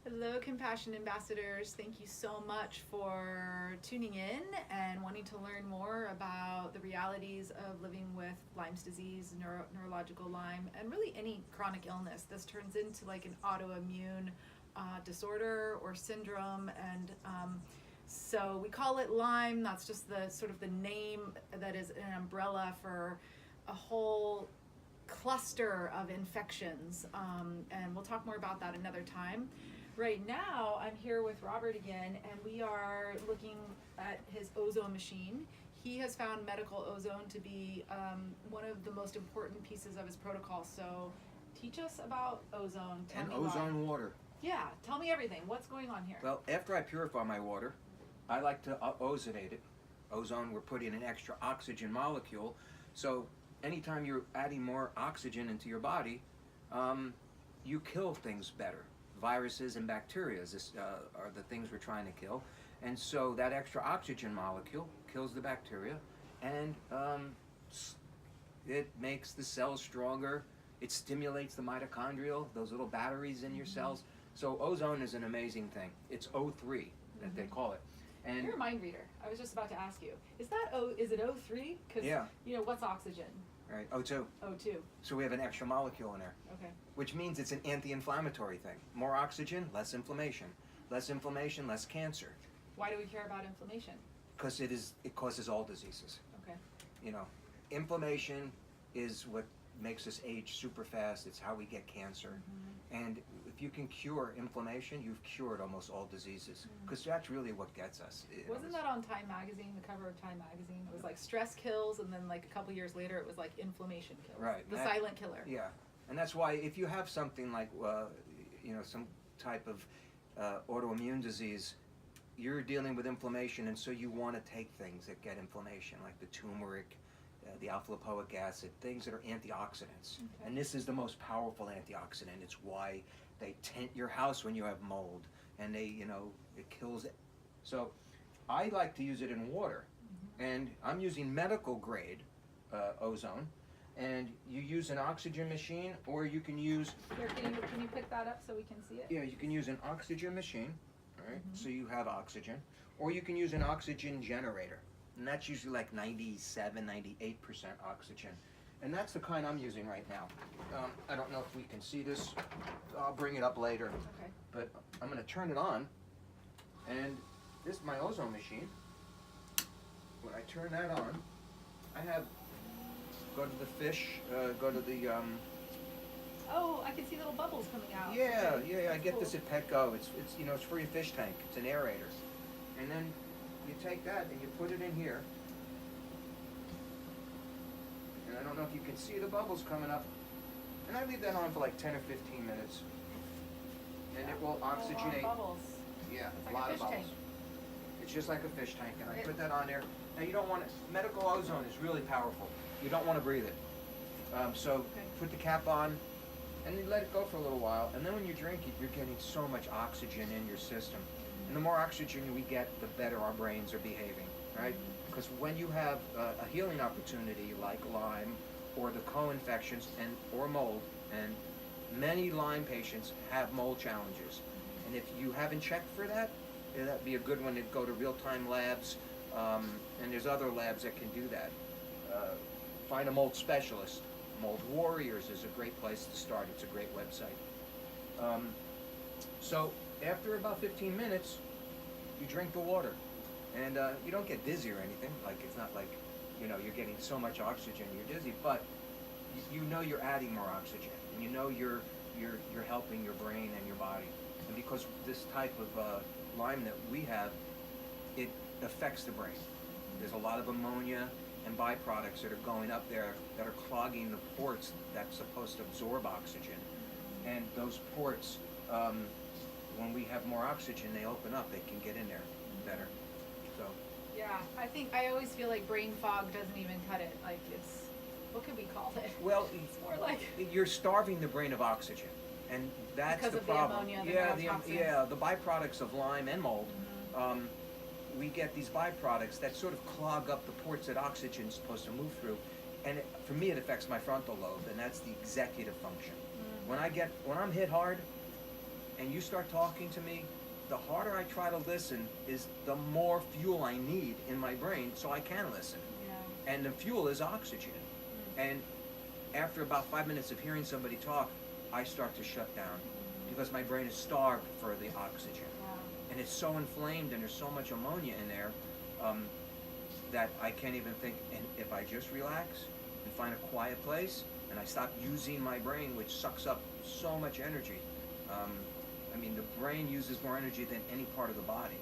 Hello, Compassion Ambassadors. Thank you so much for tuning in and wanting to learn more about the realities of living with Lyme's disease, neurological Lyme, and really any chronic illness. This turns into like an autoimmune disorder or syndrome, and so we call it Lyme. That's just the sort of the name that is an umbrella for a whole cluster of infections, and we'll talk more about that another time. Right now, I'm here with Robert again, and we are looking at his ozone machine. He has found medical ozone to be one of the most important pieces of his protocol. So, teach us about ozone. Tell And me ozone why. water. Yeah, tell me everything. What's going on here? Well, after I purify my water, I like to ozonate it. Ozone, we're putting an extra oxygen molecule. So anytime you're adding more oxygen into your body, you kill things better. Viruses and bacteria are the things we're trying to kill. And so that extra oxygen molecule kills the bacteria, and it makes the cells stronger. It stimulates the mitochondrial, those little batteries in your cells. So ozone is an amazing thing. It's O3 that they call it. And You're a mind reader. I was just about to ask you. Is it O3? Because Yeah. What's oxygen? right, O2. O2. So we have an extra molecule in there, Okay. which means it's an anti-inflammatory thing. More oxygen, less inflammation. Less inflammation, less cancer. Why do we care about inflammation? Because it causes all diseases. Okay. You know, inflammation is what makes us age super fast. It's how we get cancer. And if you can cure inflammation, you've cured almost all diseases. Because that's really what gets us. Wasn't that on Time Magazine, the cover of Time Magazine? It was like stress kills, and then like a couple years later, it was like inflammation kills. Right. The silent killer. Yeah. And that's why if you have something like, some type of autoimmune disease, you're dealing with inflammation, and so you want to take things that get inflammation, like the turmeric, the alpha-lipoic acid, things that are antioxidants. Okay. And this is the most powerful antioxidant. It's why they tint your house when you have mold, and it kills it. So I like to use it in water, and I'm using medical grade ozone, and you use an oxygen machine, or you can use, Here, can you pick that up so we can see it? yeah, you can use an oxygen machine, all right, so you have oxygen, or you can use an oxygen generator. And that's usually like 97, 98% oxygen. And that's the kind I'm using right now. I don't know if we can see this. I'll bring it up later. Okay. But I'm going to turn it on. And this is my ozone machine. When I turn that on, I have, go to the fish, go to the, Oh, I can see little bubbles coming out. yeah, Okay. I get Cool. this at Petco. It's it's for your fish tank. It's an aerator. And then you take that and you put it in here. And I don't know if you can see the bubbles coming up. And I leave that on for like 10 or 15 minutes. And it will oxygenate. Bubbles. Yeah, It's a like lot a of fish bubbles. tank. It's just like a fish tank, and I It- put that on there. Now you don't want it, medical ozone is really powerful. You don't want to breathe it. So Okay. put the cap on, and you let it go for a little while. And then when you drink it, you're getting so much oxygen in your system. And the more oxygen we get, the better our brains are behaving, right? Because when you have a healing opportunity like Lyme or the co-infections or mold, and many Lyme patients have mold challenges. And if you haven't checked for that, that'd be a good one to go to real-time labs, and there's other labs that can do that. Find a mold specialist. Mold Warriors is a great place to start. It's a great website. So after about 15 minutes, you drink the water, and you don't get dizzy or anything. Like, it's not like you're getting so much oxygen you're dizzy, but you know you're adding more oxygen, and you know you're helping your brain and your body. And because this type of Lyme that we have, it affects the brain. There's a lot of ammonia and byproducts that are going up there that are clogging the ports that's supposed to absorb oxygen. And those ports, when we have more oxygen, they open up, they can get in there better. So Yeah, I always feel like brain fog doesn't even cut it. Like, it's, what could we call it? well, It's more like, you're starving the brain of oxygen, and that's because the of the problem. ammonia, the yeah, neurotoxins. the byproducts of Lyme and mold. We get these byproducts that sort of clog up the ports that oxygen's supposed to move through, and for me it affects my frontal lobe, and that's the executive function. When I'm hit hard, and you start talking to me, the harder I try to listen is the more fuel I need in my brain so I can listen. Yeah. And the fuel is oxygen. And after about 5 minutes of hearing somebody talk, I start to shut down because my brain is starved for the oxygen. Wow. And it's so inflamed and there's so much ammonia in there that I can't even think. And if I just relax and find a quiet place and I stop using my brain, which sucks up so much energy. I mean, the brain uses more energy than any part of the body.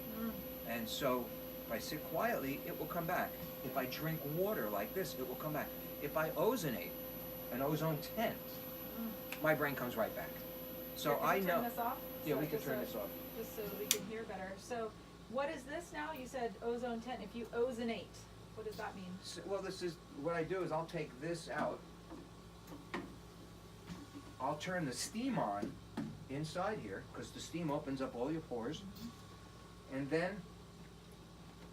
And so if I sit quietly, it will come back. If I drink water like this, it will come back. If I ozonate, an ozone tent, my brain comes right back. So Here, can I you know. turn this off? Yeah, So we can just turn so- this off. Just so we can hear better. So, what is this now? You said ozone tent. If you ozonate, what does that mean? So, well, this is what I do is I'll take this out. I'll turn the steam on inside here because the steam opens up all your pores, and then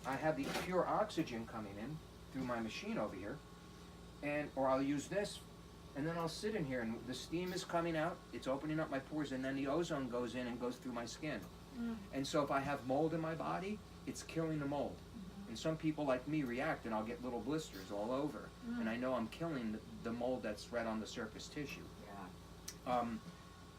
I have the pure oxygen coming in through my machine over here, and or I'll use this, and then I'll sit in here and the steam is coming out. It's opening up my pores, and then the ozone goes in and goes through my skin. And so if I have mold in my body, it's killing the mold. And some people like me react and I'll get little blisters all over. And I know I'm killing the mold that's right on the surface tissue. Yeah.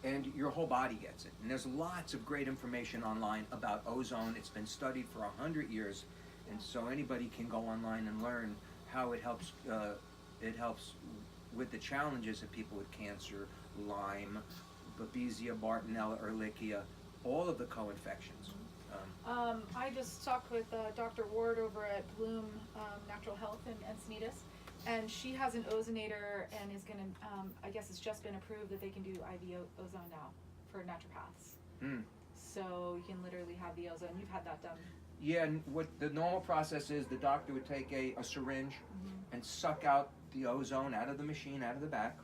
And your whole body gets it. And there's lots of great information online about ozone. It's been studied for 100 years. And so anybody can go online and learn how it helps with the challenges of people with cancer, Lyme, Babesia, Bartonella, Ehrlichia, all of the co-infections. I just talked with Dr. Ward over at Bloom Natural Health in Encinitas, and she has an ozonator and is going to, I guess it's just been approved that they can do IV ozone now for naturopaths. So you can literally have the ozone. You've had that done. Yeah, and what the normal process is, the doctor would take a syringe and suck out the ozone out of the machine, out of the back.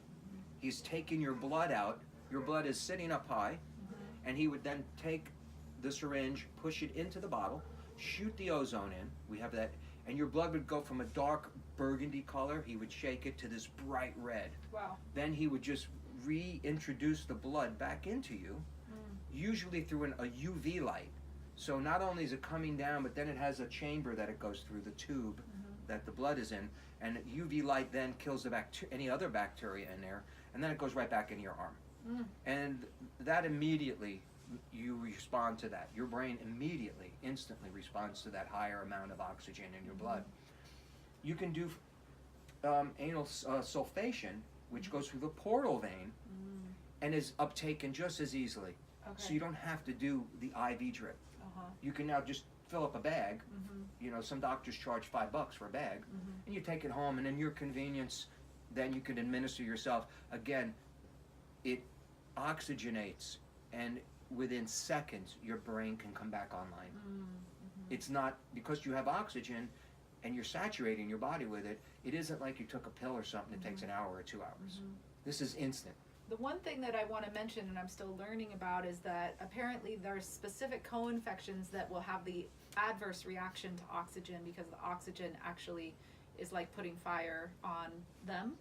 He's taking your blood out. Your blood is sitting up high, and he would then take the syringe, push it into the bottle, shoot the ozone in. We have that, and your blood would go from a dark burgundy color. He would shake it to this bright red. Wow. Then he would just reintroduce the blood back into you, usually through a UV light. So not only is it coming down, but then it has a chamber that it goes through, the tube that the blood is in, and UV light then kills the any other bacteria in there, and then it goes right back into your arm. And that immediately, you respond to that. Your brain immediately, instantly responds to that higher amount of oxygen in your blood. You can do anal sulfation, which goes through the portal vein and is uptaken just as easily. Okay. So you don't have to do the IV drip. You can now just fill up a bag. You know, some doctors charge $5 for a bag, and you take it home, and in your convenience, then you can administer yourself. Again, it oxygenates, and within seconds, your brain can come back online. It's not, because you have oxygen and you're saturating your body with it, it isn't like you took a pill or something that takes an hour or 2 hours. This is instant. The one thing that I want to mention, and I'm still learning about, is that apparently there's specific co-infections that will have the adverse reaction to oxygen because the oxygen actually is like putting fire on them.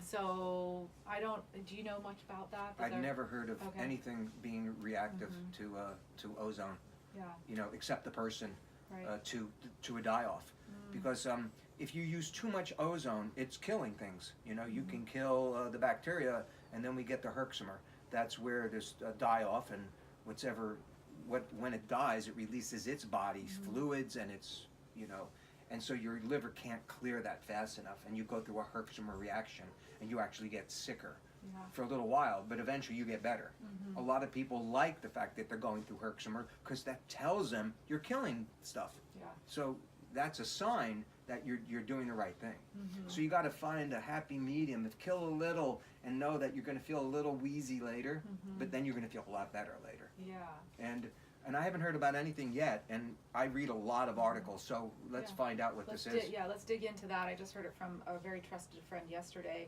So I don't. Do you know much about that? I've never heard of Okay. anything being reactive to ozone. Yeah. You know, except the person Right. to a die-off. Because if you use too much ozone, it's killing things. You know, you can kill the bacteria, and then we get the Herxheimer. That's where there's a die-off, and when it dies, it releases its body's fluids, and it's, you know, and so your liver can't clear that fast enough, and you go through a Herxheimer reaction, and you actually get sicker for a little while, but eventually you get better. A lot of people like the fact that they're going through Herxheimer because that tells them you're killing stuff. Yeah. So that's a sign that you're doing the right thing. So you got to find a happy medium. If kill a little and know that you're going to feel a little wheezy later, but then you're going to feel a lot better later. Yeah. And I haven't heard about anything yet, and I read a lot of articles, so let's find out what this is. Let's dig into that. I just heard it from a very trusted friend yesterday.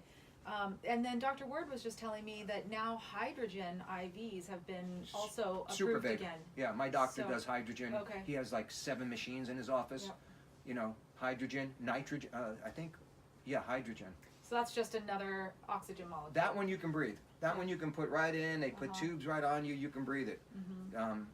And then Dr. Word was just telling me that now hydrogen IVs have been also Super approved big. again. Yeah, my doctor So- does hydrogen. Okay. He has like 7 machines in his office. Yep. You know, hydrogen, nitrogen, I think, yeah, hydrogen. So that's just another oxygen molecule. That one you can breathe. That one you can put right in. They put tubes right on you. You can breathe it.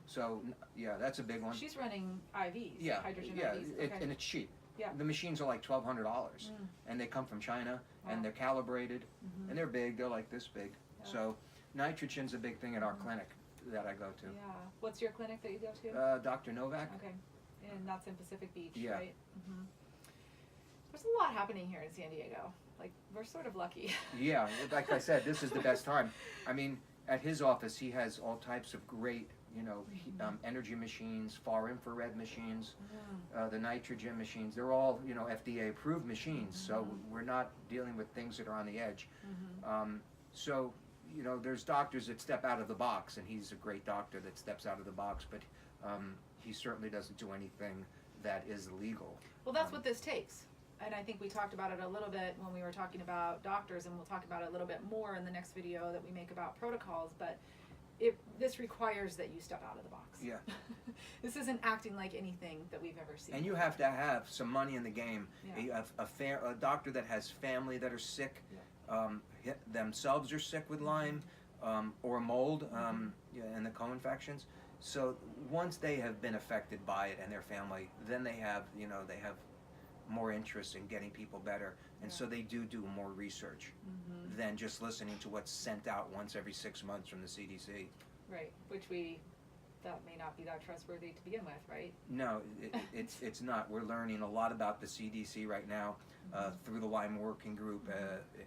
So yeah, that's a big one. She's running IVs. Yeah, Hydrogen yeah, IVs. Okay. and it's cheap. Yeah. The machines are like $1,200, and they come from China, and they're calibrated, and they're big. They're like this big. Yeah. So nitrogen's a big thing at our clinic that I go to. Yeah. What's your clinic that you go to? Dr. Novak. Okay. And that's in Pacific Beach, Yeah. right? There's a lot happening here in San Diego. Like, we're sort of lucky. Yeah, like I said, this is the best time. I mean, at his office, he has all types of great, energy machines, far infrared machines, the nitrogen machines. They're all, FDA approved machines. So we're not dealing with things that are on the edge. So, there's doctors that step out of the box, and he's a great doctor that steps out of the box, but he certainly doesn't do anything that is legal. Well, that's what this takes. And I think we talked about it a little bit when we were talking about doctors, and we'll talk about it a little bit more in the next video that we make about protocols, but this requires that you step out of the box. Yeah. This isn't acting like anything that we've ever seen. And you have to have some money in the game. Yeah. A doctor that has family that are sick, themselves are sick with Lyme, or mold, and the co-infections. So once they have been affected by it and their family, then they have more interest in getting people better, and so they do more research than just listening to what's sent out once every 6 months from the CDC. Right, which that may not be that trustworthy to begin with, right? No, it's not. We're learning a lot about the CDC right now through the Lyme Working Group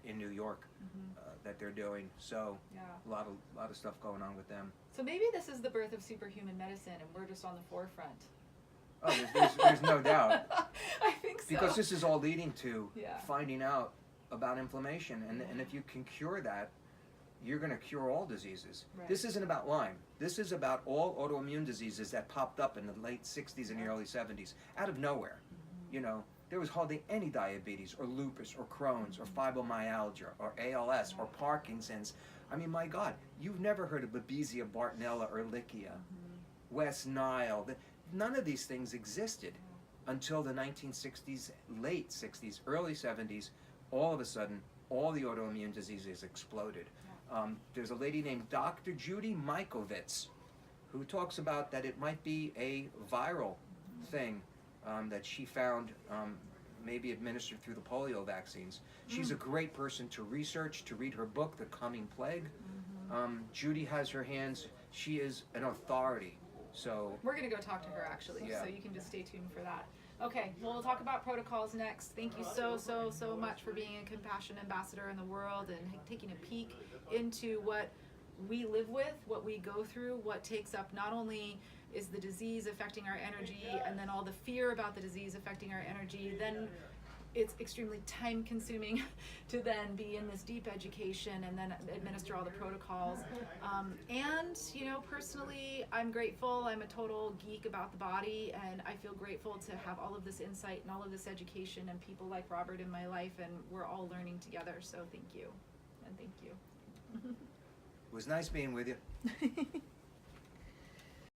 in New York that they're doing. So a lot of stuff going on with them. So maybe this is the birth of superhuman medicine, and we're just on the forefront. Oh, there's no doubt. I think so. Because this is all leading to Yeah. finding out about inflammation, and if you can cure that, you're going to cure all diseases. Right. This isn't about Lyme. This is about all autoimmune diseases that popped up in the late 60s and the early 70s out of nowhere. There was hardly any diabetes or lupus or Crohn's or fibromyalgia or ALS or Parkinson's. I mean, my God, you've never heard of Babesia, Bartonella, Ehrlichia, West Nile. None of these things existed until the 1960s, late 60s, early 70s. All of a sudden, all the autoimmune diseases exploded. There's a lady named Dr. Judy Mikovits who talks about that it might be a viral thing that she found maybe administered through the polio vaccines. She's a great person to research, to read her book, The Coming Plague. Judy has her hands. She is an authority. So we're going to go talk to her, actually, so you can just stay tuned for that. Okay, well, we'll talk about protocols next. Thank you so much for being a compassion ambassador in the world and taking a peek into what we live with, what we go through, what takes up not only is the disease affecting our energy and then all the fear about the disease affecting our energy, then it's extremely time consuming to then be in this deep education and then administer all the protocols. And personally, I'm grateful. I'm a total geek about the body, and I feel grateful to have all of this insight and all of this education and people like Robert in my life, and we're all learning together. So thank you. And thank you. it was nice being with you.